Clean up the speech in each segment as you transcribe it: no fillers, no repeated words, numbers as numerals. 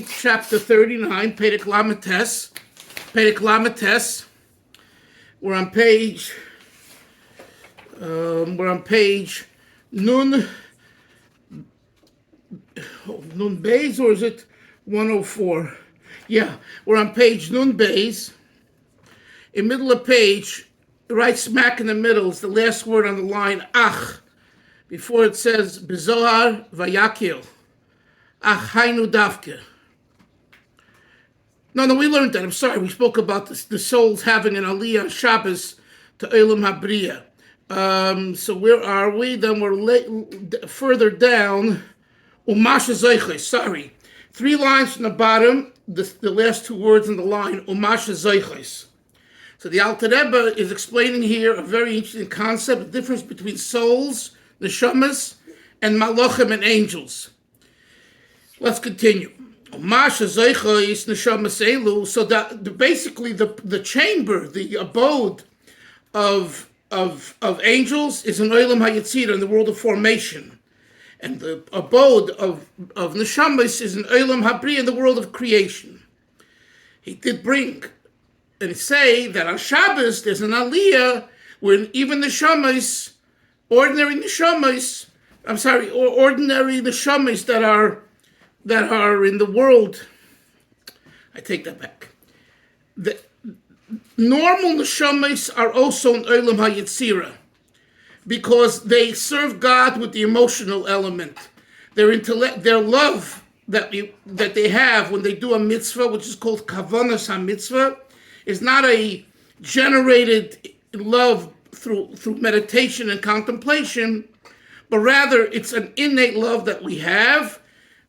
Chapter 39, Perek Lametes. Perek Lametes. We're on page Nun Beis, or is it 104? Yeah, we're on page Nun Beis. In the middle of the page, right smack in the middle, is the last word on the line, Ach. Before it says, Bezohar Vayakil. Ach Hainu Davke. No, we learned that. I'm sorry. We spoke about the souls having an Aliya on Shabbos to Olam Habriya. So where are we? Then we're further down. Umasha Zeiches. Sorry. 3 lines from the bottom, the last 2 words in the line, Umasha Zeiches. So the Alter Rebbe is explaining here a very interesting concept, the difference between souls, neshamas, and malachim and angels. Let's continue. So that basically the chamber, the abode of angels is an Olam HaYetzirah, in the world of formation, and the abode of neshamas is an Olam Habriya, in the world of creation. He did bring and say that on Shabbos there's an Aliya where even neshamas, ordinary neshamas that are in the world, I take that back. The normal neshamas are also in Olam HaYetzirah because they serve God with the emotional element. Their intellect, their love that they have when they do a mitzvah, which is called kavanas ha-mitzvah, is not a generated love through meditation and contemplation, but rather it's an innate love that we have,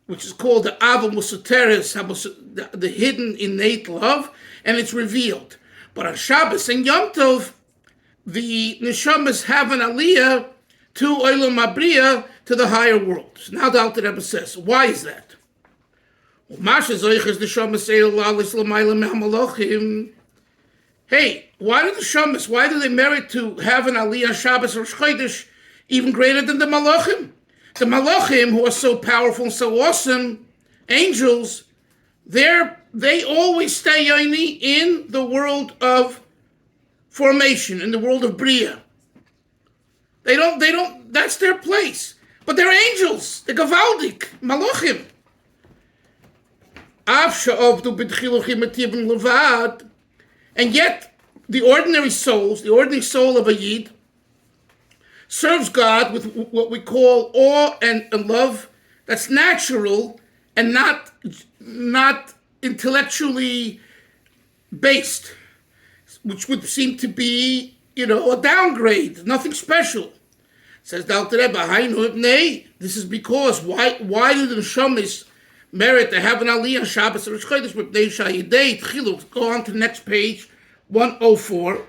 which is called the Ava Musateres, the hidden innate love, and it's revealed. But on Shabbos and Yom Tov, the neshamas have an Aliya to Olam Habriya, to the higher world. So now the Alter Rebbe says, why is that? Hey, why do they merit to have an Aliya on Shabbos or Chodesh even greater than the Malachim? The Malachim, who are so powerful and so awesome, angels, they always stay in the world of formation, in the world of Bria. They don't, that's their place. But they're angels, they're Gavaldik, Malachim. And yet, the ordinary soul of a Yid, serves God with what we call awe and love that's natural and not intellectually based, which would seem to be, a downgrade, nothing special. Says the Alter Rebbe, this is because why do the neshamas merit to have an Aliya on Shabbos or Chodesh? Go on to the next page, 104.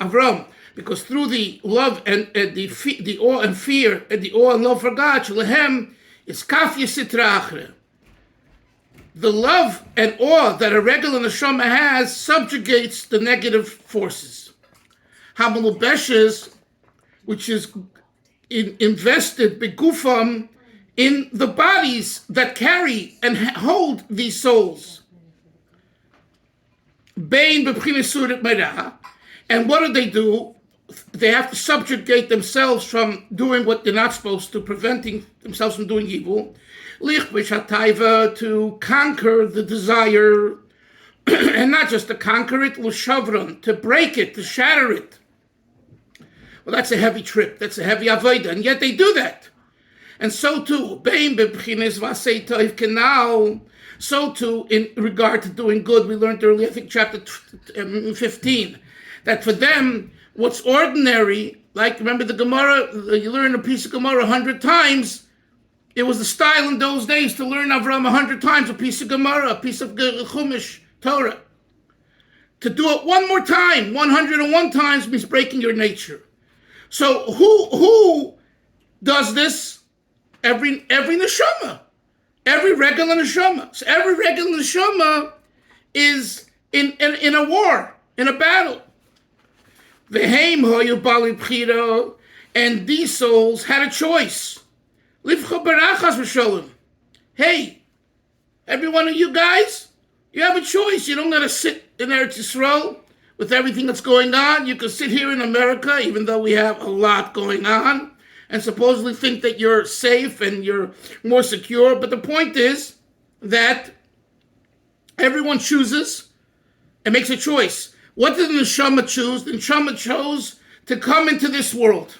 Avram, because through the love and the awe and fear and the awe and love for God, Shalahem is kafya sitra achre. The love and awe that a regular neshama has subjugates the negative forces. Hamalubeshes, which is invested begufam in the bodies that carry and hold these souls. Bein b'pchinas surat merah. And what do? They have to subjugate themselves from doing what they're not supposed to, preventing themselves from doing evil. To conquer the desire, and not just to conquer it, l'shavron, to break it, to shatter it. Well, that's a heavy trip, that's a heavy avodah, and yet they do that. And so too, so too, in regard to doing good, we learned earlier, I think chapter 15, that for them, what's ordinary, like remember the Gemara, you learn a piece of Gemara 100 times, it was the style in those days to learn Avram 100 times, a piece of Gemara, a piece of Chumash, Torah. To do it one more time, 101 times, means breaking your nature. So who does this? Every neshama. Every regular neshama. So every regular neshama is in a war, in a battle. And these souls had a choice. hey, every one of you guys, you have a choice. You don't got to sit in Eretz Yisrael with everything that's going on. You can sit here in America, even though we have a lot going on, and supposedly think that you're safe and you're more secure. But the point is that everyone chooses and makes a choice. What did the neshama choose? The neshama chose to come into this world.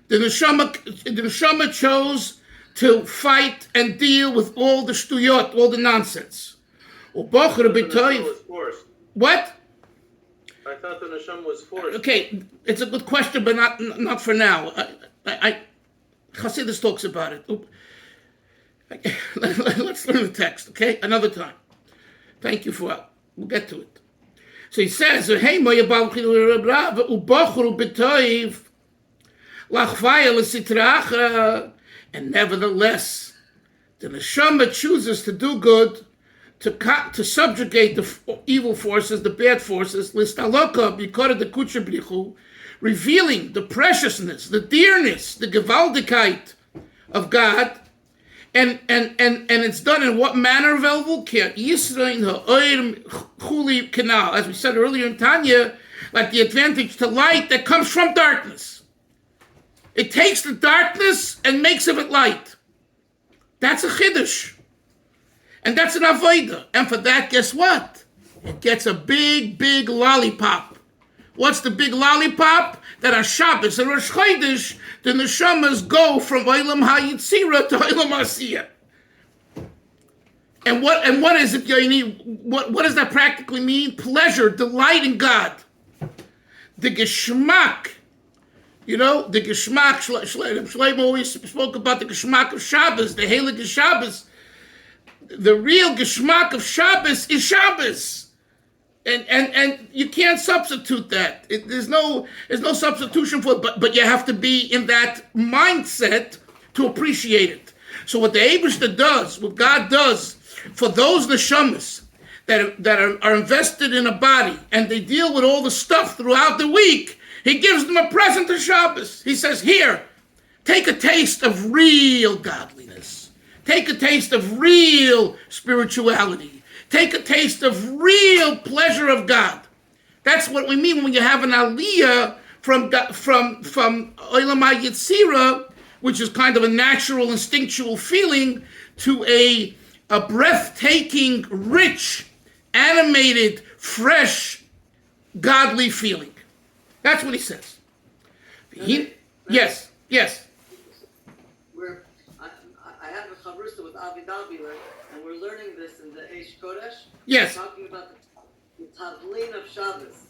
The neshama chose to fight and deal with all the shtuyot, all the nonsense. The neshama was forced. What? I thought the neshama was forced. Okay, it's a good question, but not for now. Chassidus talks about it. Let's learn the text, okay? Another time. Thank you for we'll get to it. So he says, "Hey, and nevertheless, the neshama chooses to do good, to subjugate the evil forces, the bad forces, revealing the preciousness, the dearness, the gewaltigkeit of God." And it's done in what manner, Velvel? As we said earlier in Tanya, like the advantage to light that comes from darkness. It takes the darkness and makes of it light. That's a chiddush. And that's an avodah. And for that, guess what? It gets a big, big lollipop. What's the big lollipop? That on Shabbos and Rosh Chodesh, the neshamas go from Olam HaYitzira to Olam HaSiyah. And what is it, Yoini? What does that practically mean? Pleasure, delight in God. The geschmack, the geschmack, Shleim always spoke about the geschmack of Shabbos, the Heilige Shabbos. The real geschmack of Shabbos is Shabbos. And you can't substitute that. There's no substitution for it, but you have to be in that mindset to appreciate it. So what the Eibishter does, what God does for those neshamas that are invested in a body and they deal with all the stuff throughout the week, he gives them a present of Shabbos. He says, here, take a taste of real godliness. Take a taste of real spirituality. Take a taste of real pleasure of God. That's what we mean when you have an Aliya from Olam HaYitzira, which is kind of a natural, instinctual feeling, to a breathtaking, rich, animated, fresh, godly feeling. That's what he says. Yes. I have a chavrista with Avi Dalfin, and we're learning this in the Eish Kodesh. Yes. We're talking about the tavlin of Shabbos.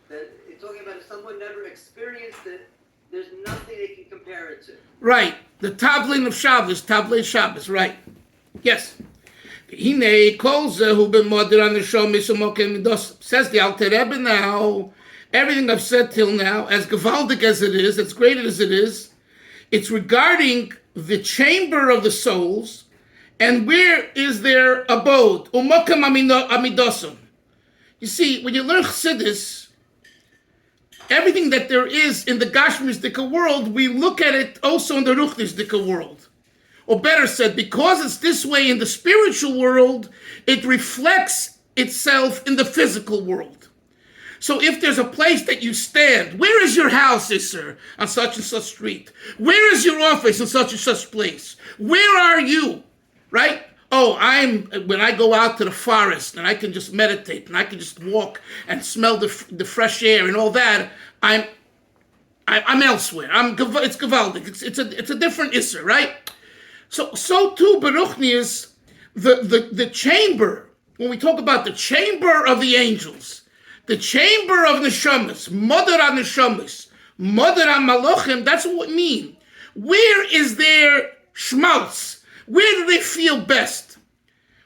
That it's talking about if someone never experienced it, there's nothing they can compare it to. Right. The tavlin of Shabbos, tavlin Shabbos, right. Yes. Says the Alter Rebbe now, everything I've said till now, as gewaldig as it is, as great as it is, it's regarding the chamber of the souls, and where is their abode? Umakam amidosum. You see, when you learn Chassidus, everything that there is in the Gashmisdika world, we look at it also in the Ruchnisdika world. Or better said, because it's this way in the spiritual world, it reflects itself in the physical world. So if there's a place that you stand, where is your house, sir, on such and such street? Where is your office in such and such place? Where are you, right? Oh, when I go out to the forest and I can just meditate and I can just walk and smell the fresh air and all that, I'm elsewhere. It's gewaldig. It's a different isser, right? So too Baruchnius, the chamber. When we talk about the chamber of the angels, the chamber of neshamas, mother on neshamas, mother on malachim. That's what we mean. Where is their schmaltz? Where do they feel best?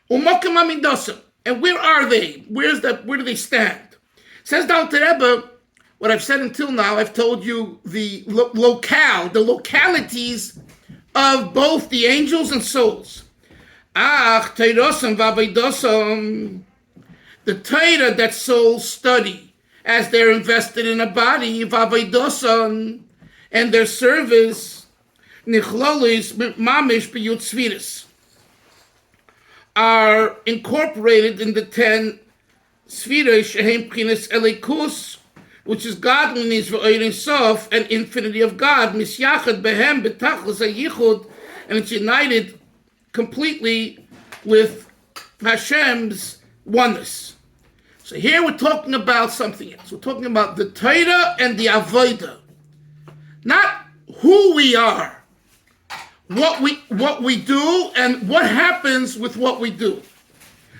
Umakam amidosam. And where are they? Where do they stand? Says the Alter Rebbe, what I've said until now, I've told you the localities of both the angels and souls. Teirosam v'avaydosam. The Torah that souls study as they're invested in a body, v'avaydosam, and their service, nichlolis mamish b'yutzviris. are incorporated in the 10 Sfiros, Shehem Pchinas Elikus, which is godliness, V'Oirin Sof, and infinity of God, Misyachad Behem B'Tachlis HaYichud, and it's united completely with Hashem's oneness. So here we're talking about something else. We're talking about the Torah and the Avodah. Not who we are, what we do, and what happens with what we do.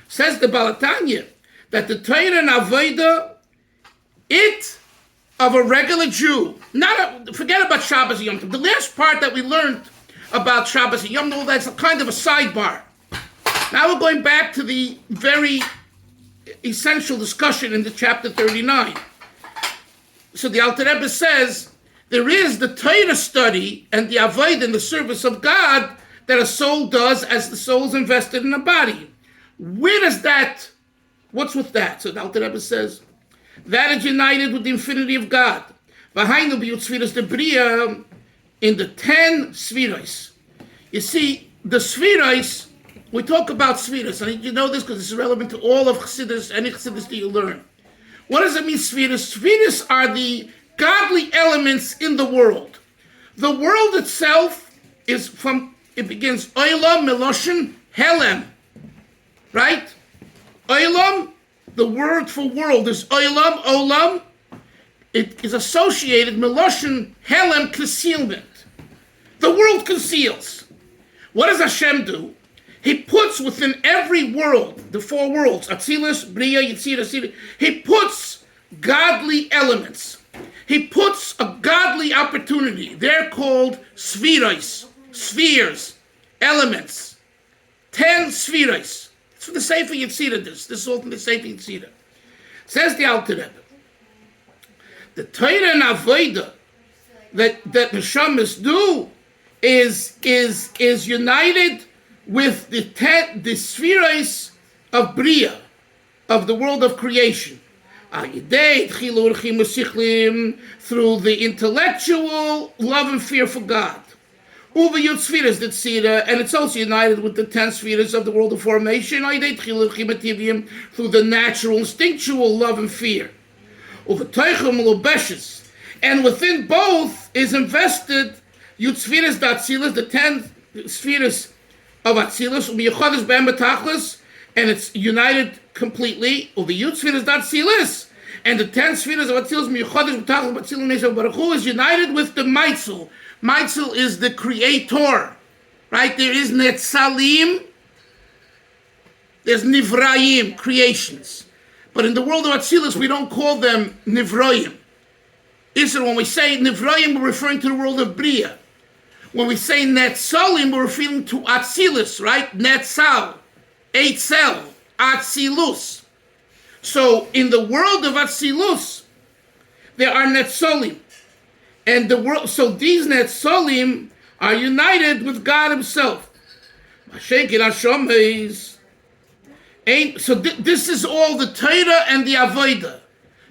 Says the Balatanya that the Torah and Avodah, it of a regular Jew, forget about Shabbos and Yom Tov. The last part that we learned about Shabbos and Yom Tov, that's a kind of a sidebar. Now we're going back to the very essential discussion in the chapter 39. So the Alter Rebbe says, there is the Torah study and the Avodah in the service of God that a soul does as the soul is invested in a body. Where is that? What's with that? So the Alter Rebbe says, that is united with the infinity of God. Behind the Sfiros the Bria in the 10 Sfiros. You see, the Sfiros, we talk about Sfiros. I need you to know this because it's relevant to all of Chassidus, any Chassidus that you learn. What does it mean, Sfiros? Sfiros are the godly elements in the world. The world itself is it begins Olam, Meloshin, Helem. Right? Olam, the word for world is Olam, Olam. It is associated, Meloshin, Helem, concealment. The world conceals. What does Hashem do? He puts within every world, the 4 worlds, Atzilus, Bria, Yitzir, Asir, he puts godly elements. He puts a godly opportunity. They're called spheres, elements. 10 spheres. It's from the Sefer Yetzirah, this is all from the Sefer Yetzirah. Says the Alter Rebbe, the Torah and Avodah that the Neshamas do is united with the spheres of Bria, of the world of creation. Through the intellectual love and fear for God. And it's also united with the 10 spheres of the world of formation, through the natural, instinctual love and fear. And within both is invested the 10 spheres of Atzilus, and it's united completely. And the 10 spheres of Atzilus is united with the Maitzel. Maitzel is the creator, right? There is Netzalim, there's Nivraim, creations. But in the world of Atzilus, we don't call them Nivraim. Israel, when we say Nivraim, we're referring to the world of Bria. When we say Netzalim, we're referring to Atzilus, right? Netzal, Eitzel, Atzilus. So in the world of Atzilus, there are Netzalim. And so these Netzalim are united with God himself. So this is all the Torah and the Avodah.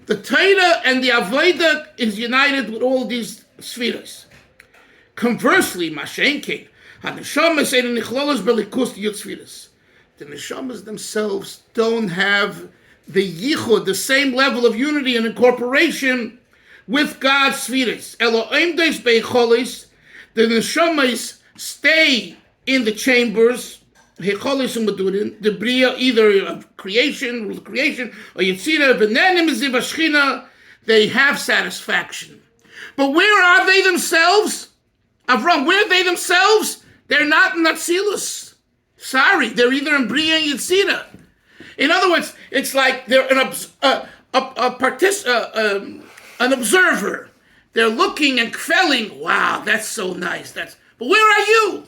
The Torah and the Avodah is united with all these spheres. Conversely, the Neshamas themselves don't have the yichud, the same level of unity and incorporation with God's spheres. The Neshamas stay in the chambers, the Bria, either of creation, or Yitzira, they have satisfaction. But where are they themselves? Avram, where are they themselves? They're not in Atzilus. Sorry, they're either in Bria and Yitzira. In other words, it's like they're an observer. They're looking and kvelling. Wow, that's so nice. But where are you?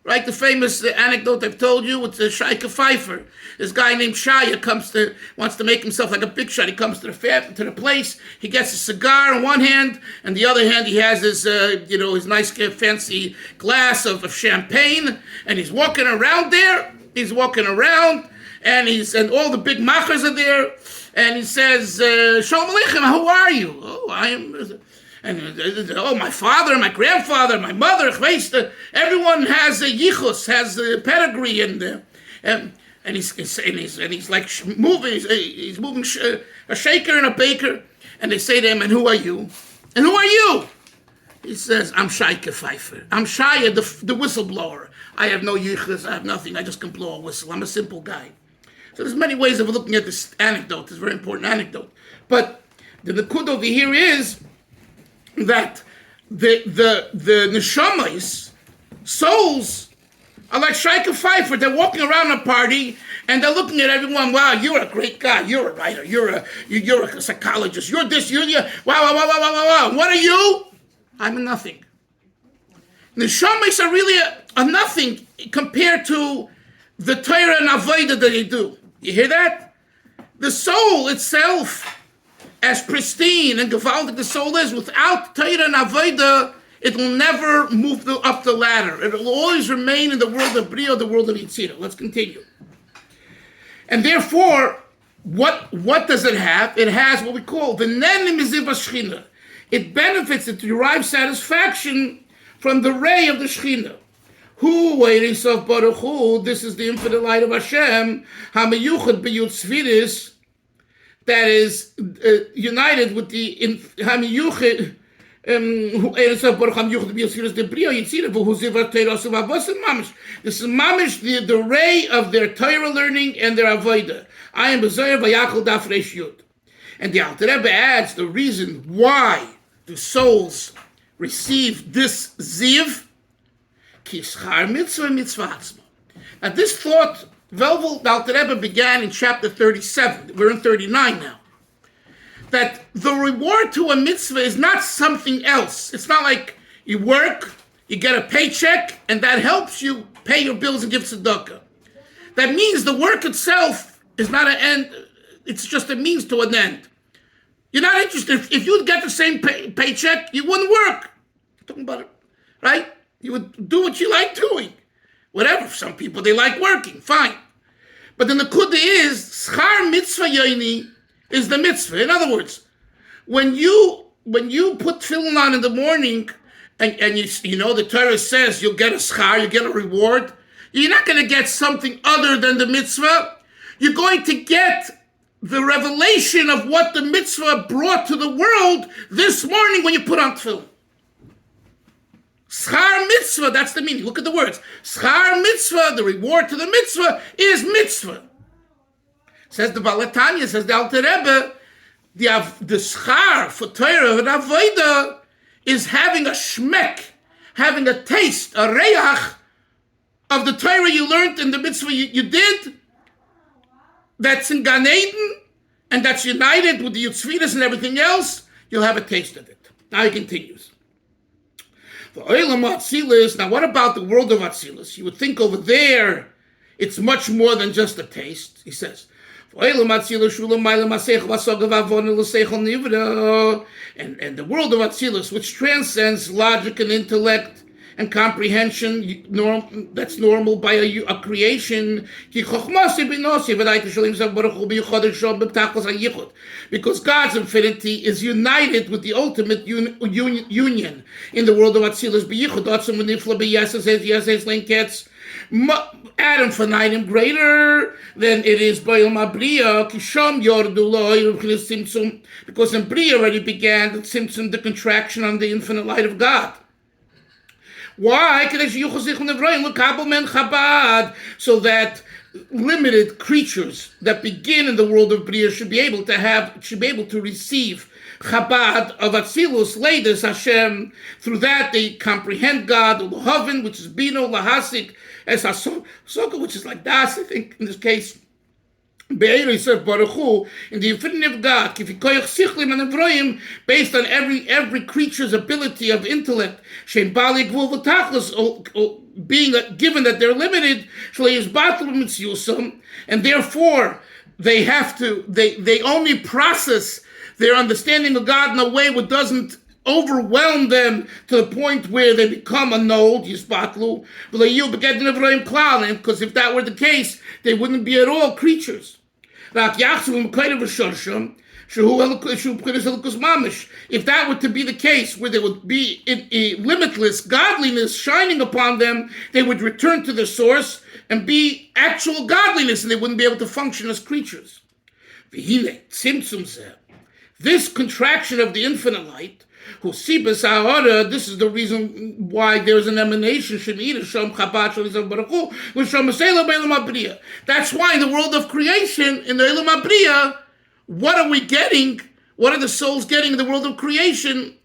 Right, the famous anecdote I've told you with the Shaika Pfeiffer. This guy named Shaya wants to make himself like a big shot. He comes to the place. He gets a cigar in one hand, and the other hand he has his nice fancy glass of champagne, and he's walking around there. He's walking around, and all the big machers are there, and he says, "Shalom Aleichem, how are you?" "Oh, I am." And my father, my grandfather, my mother, everyone has a yichus, has a pedigree, and And he's like moving. He's moving a shaker and a baker. And they say to him, "And who are you? And who are you?" He says, "I'm Shaike Pfeiffer. I'm Shia, the whistleblower. I have no yichus. I have nothing. I just can blow a whistle. I'm a simple guy." So there's many ways of looking at this anecdote. It's a very important anecdote. But the nakud over here is that the neshamas, souls, are like Shaike Pfeiffer. They're walking around a party and they're looking at everyone. Wow, you're a great guy. You're a writer. You're a psychologist. You're this. You're wow. What are you? I'm a nothing. Neshamas are really a nothing compared to the Torah and Avodah that they do. You hear that? The soul itself, as pristine and gewaltig the soul is, without Torah and Avodah, it will never move up the ladder. It will always remain in the world of Bria, the world of Yitzira. Let's continue. And therefore, what does it have? It has what we call the Nenim Miziv Shechina. It benefits, it derives satisfaction from the ray of the Shechina. Hu Weiris of Baruch Hu, this is the infinite light of Hashem, Hamayuchad B'Yud Tzvidis, that is united with the Hamayuchad, This is mamish, the ray of their Torah learning and their avodah. I am Bezoyer Vayachal Daf Reish Yud. And the Alter Rebbe adds the reason why the souls receive this ziv, ki schar mitzvah mitzvah atzma. Now this thought, the Alter Rebbe began in chapter 37. We're in 39 now. That the reward to a mitzvah is not something else. It's not like you work, you get a paycheck, and that helps you pay your bills and give tzedakah. That means the work itself is not an end. It's just a means to an end. You're not interested. If you'd get the same paycheck, you wouldn't work. I'm talking about it, right? You would do what you like doing. Whatever. Some people, they like working. Fine. But the nekuda is, schar mitzvah yoini is the mitzvah. In other words, when you put tefillin on in the morning, and you know the Torah says you'll get a schar, you get a reward, you're not going to get something other than the mitzvah. You're going to get the revelation of what the mitzvah brought to the world this morning when you put on tefillin. Schar mitzvah, that's the meaning. Look at the words. Schar mitzvah, the reward to the mitzvah, is mitzvah. Says the Balatanya, says the Alter Rebbe, the schar for Torah and Avodah is having a shmek, having a taste, a reach of the Torah you learned in the mitzvah you did, that's in Gan Eden, and that's united with the Yitzvidus and everything else. You'll have a taste of it. Now he continues. Now what about the world of Atzilus? You would think over there it's much more than just a taste. He says, and the world of Atzilus, which transcends logic and intellect and comprehension, that's normal by a creation, because God's infinity is united with the ultimate union in the world of Atzilus. Adam finite greater than it is by Mabriya, because in Briya already began the contraction on the infinite light of God. Why? So that limited creatures that begin in the world of Briya should be able to receive Chabad of Atzilus, Leidus Hashem. Through that they comprehend God, Lahavin, which is Bino, Lahasik, as Hasoka, which is like Das, I think, in this case. Baruch Hu, in the infinity of God, based on every creature's ability of intellect, being given that they're limited, and therefore they only process their understanding of God in a way that doesn't overwhelm them to the point where they become annulled, yisbatlu, because if that were the case, they wouldn't be at all creatures. If that were to be the case, where there would be a limitless godliness shining upon them, they would return to the source, and be actual godliness, and they wouldn't be able to function as creatures. This contraction of the infinite light, this is the reason why there's an emanation. That's why in the world of creation, in the Olam Habriya, what are we getting? What are the souls getting in the world of creation?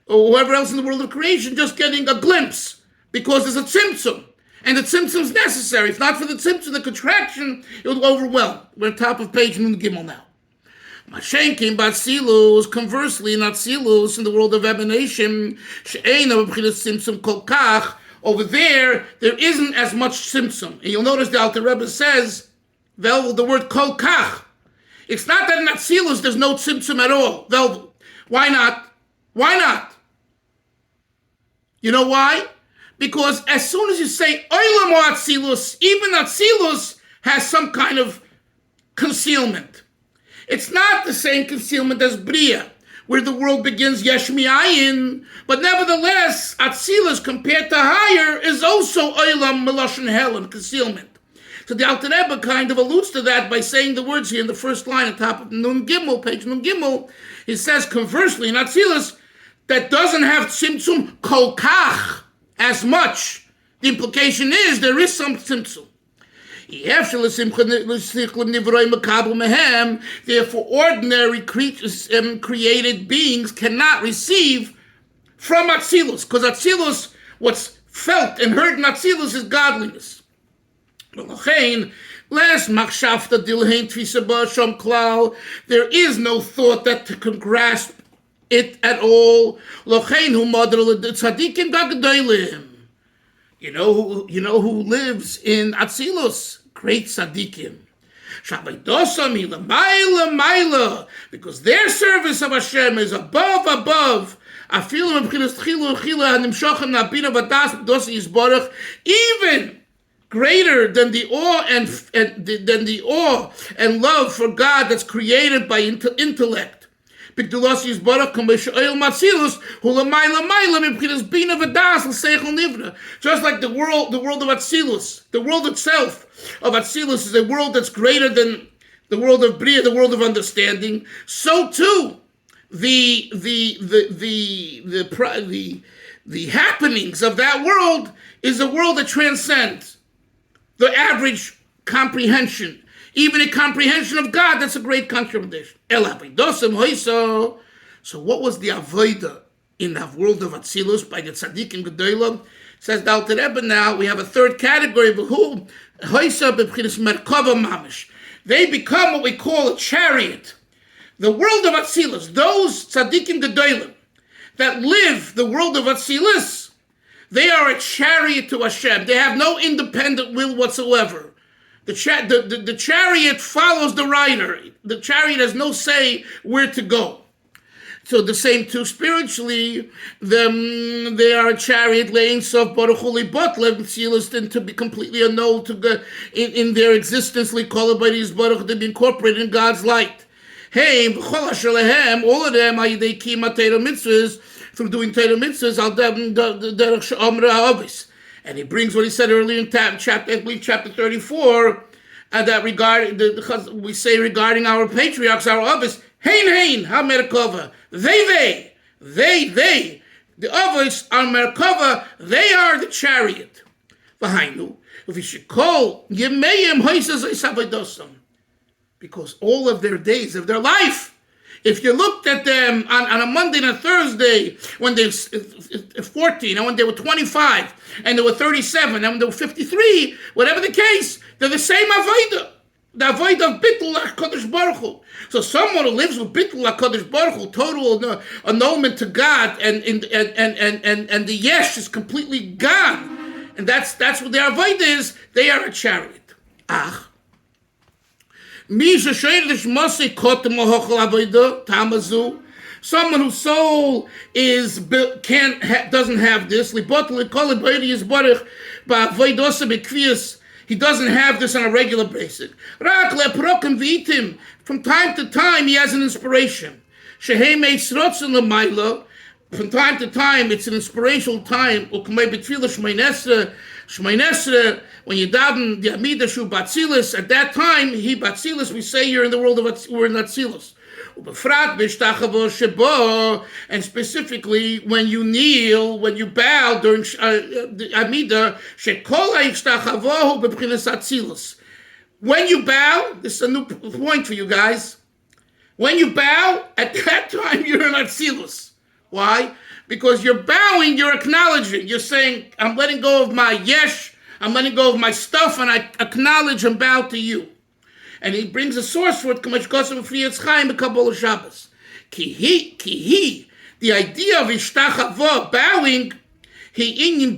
Or whoever else in the world of creation, just getting a glimpse, because there's a tzimtzum. And the tzimtzum is necessary. If not for the tzimtzum, the contraction, it would overwhelm. We're on top of page Nun Gimel now. Mashenkim Batzilus, conversely, in Atzilus, in the world of emanation, over there isn't as much tzimtzum. And you'll notice the Alter Rebbe says, the word kol kach. It's not that in Atzilus there's no tzimtzum at all. Why not? Why not? You know why? Because as soon as you say Olam or Atzilus, even Atzilus has some kind of concealment. It's not the same concealment as Bria, where the world begins Yesh Mi'ayin, but nevertheless, Atzilus compared to higher is also Olam Melashon Helen, concealment. So the Alter Rebbe kind of alludes to that by saying the words here in the first line on top of Nun Gimel, page Nun Gimel. He says, conversely, in Atzilus, that doesn't have Tzimtzum Kol Kach as much. The implication is there is some Tzimtzum. Therefore, ordinary creatures and created beings cannot receive from Atzilus, because Atzilus, what's felt and heard in Atzilus is godliness. There is no thought that can grasp it at all. You know who lives in Atzilus? Great tzaddikim. Because their service of Hashem is above. Even greater than the awe and love for God that's created by intellect. Just like the world of Atzilus, the world itself of Atzilus is a world that's greater than the world of Bria, the world of understanding. So too, the happenings of that world is a world that transcends the average comprehension. Even a comprehension of God, that's a great contradiction. So what was the avodah in the world of Atzilus by the tzaddikim gedolim? Says the Alter Rebbe now, we have a third category, they become what we call a chariot. The world of Atzilus, those tzaddikim gedolim that live the world of Atzilus, they are a chariot to Hashem. They have no independent will whatsoever. The chariot follows the rider. The chariot has no say where to go. So the same too spiritually, they are a chariot laying soft baruch hu libotlev tzilus, and to be completely annulled to go in their existence, likolah by these baruch, to be incorporated in God's light. Hey, all of them are they kima Torah mitzvahs, through doing Torah mitzvahs al derech she'amra ha'avis. And he brings what he said earlier in chapter 34, that we say regarding our patriarchs, our avos, hein, ha merkava, they, the avos are merkava, they are the chariot. V'hainu, if you should call yemeyim hoisas isavadosam, because all of their days of their life, if you looked at them on a Monday and a Thursday, when they were 14, and when they were 25, and they were 37, and when they were 53, whatever the case, they're the same avodah. The avodah of Bittul HaKadosh Baruch Hu. So someone who lives with Bittul HaKadosh Baruch Hu, total annulment to God, and the Yesh is completely gone. And that's what their avodah is. They are a chariot. Someone whose soul doesn't have this. He doesn't have this on a regular basis. From time to time, he has an inspiration. From time to time, it's an inspirational time. Shmoneh Esrei, when you daven the Amida Shu Batzilis, at that time, he Batzilis, we say you're in the world of we're in Atzilus. And specifically, when you kneel, when you bow during the Amida, when you bow, this is a new point for you guys. When you bow, at that time you're in Atzilus. Why? Because you're bowing, you're acknowledging. You're saying, I'm letting go of my yesh, I'm letting go of my stuff, and I acknowledge and bow to you. And he brings a source for it, Chaim Dalfin Shabbos. Ki, the idea of ishtachavo, bowing, it's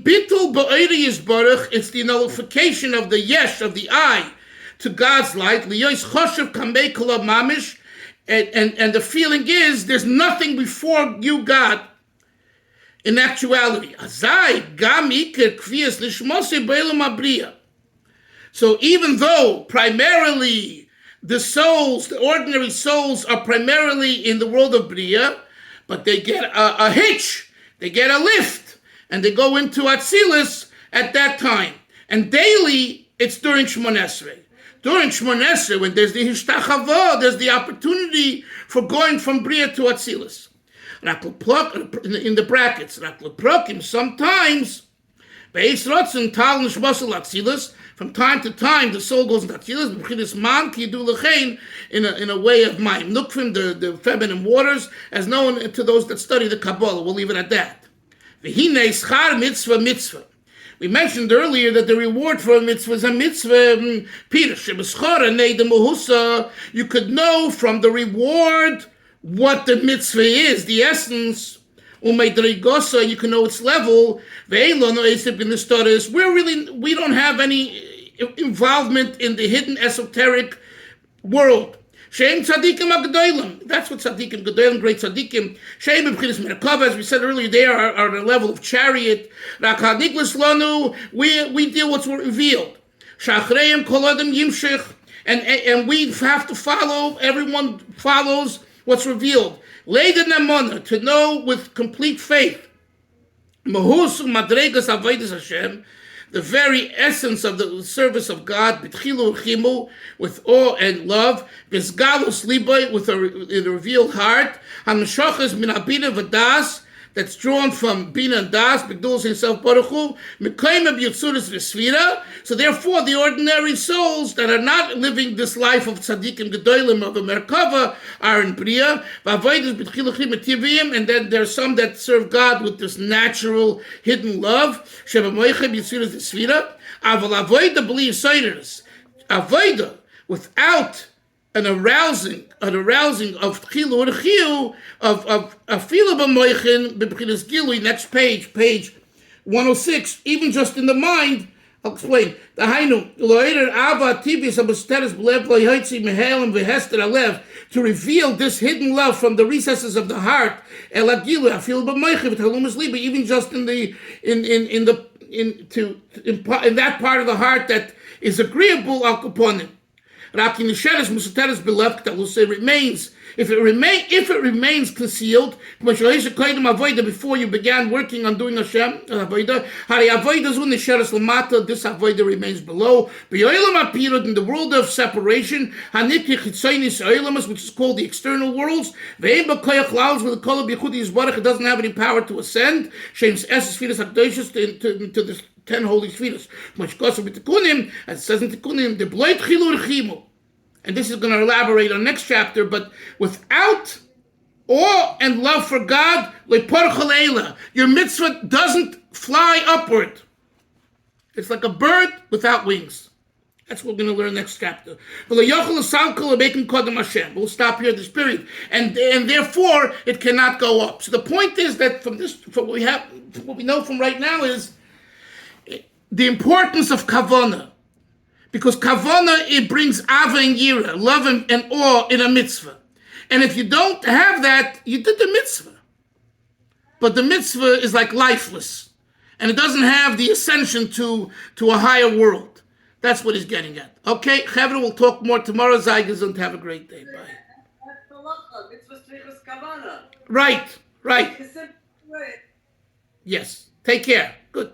the nullification of the yesh, of the I, to God's light. And the feeling is, there's nothing before you, God, in actuality. So even though primarily the souls, the ordinary souls, are primarily in the world of Bria, but they get a hitch, they get a lift, and they go into Atzilus at that time. And daily, it's during Shmoneh Esrei. During Shmoneh Esrei, when there's the Hishtachavo, there's the opportunity for going from Bria to Atzilus. In the brackets, sometimes, from time to time, the soul goes into Atzilus, in a way of mind. Nukvim, the feminine waters, as known to those that study the Kabbalah. We'll leave it at that. We mentioned earlier that the reward for a mitzvah is a mitzvah. You could know from the reward what the mitzvah is, the essence. You can know its level. We don't have any involvement in the hidden esoteric world. That's what tzaddikim gedolim, great tzaddikim. As we said earlier, they are at a level of chariot. We deal with what's revealed. And we have to follow. Everyone follows what's revealed. To know with complete faith. The very essence of the service of God, with awe and love, with a revealed heart, that's drawn from Bina and Das, B'gdulus himself, Baruch Hu, so therefore the ordinary souls that are not living this life of tzaddikim gedolim of a Merkava are in Bria, and then there are some that serve God with this natural hidden love, Avoida, without an arousing of tchilu urchiu, of afilu b'moichin b'b'chinas gilui. Next page 106. Even just in the mind, I'll explain. The hainu lo'eder ava tivis amusteres b'lev lo'yotzi mehelim v'hester alev, to reveal this hidden love from the recesses of the heart. El agilu afilu b'moichin v'talumas liba. Even just in that part of the heart that is agreeable upon him. Remains. If it remains concealed, before you began working on doing Hashem, this avodah remains below. In the world of separation, which is called the external worlds, it doesn't have any power to ascend. To the 10 holy spheres. As it says in Tikkunim, the bloit chilur chimu. And this is going to elaborate on next chapter, but without awe and love for God, your mitzvah doesn't fly upward. It's like a bird without wings. That's what we're going to learn next chapter. We'll stop here at this period. And therefore, it cannot go up. So the point is that from what we know from right now is the importance of kavanah, because kavanah, it brings ava and yira, love and awe in a mitzvah. And if you don't have that, you did the mitzvah, but the mitzvah is like lifeless, and it doesn't have the ascension to a higher world. That's what he's getting at. Okay, Chavra, we'll talk more tomorrow. Zaygas, have a great day. Bye. Right. Yes. Take care. Good.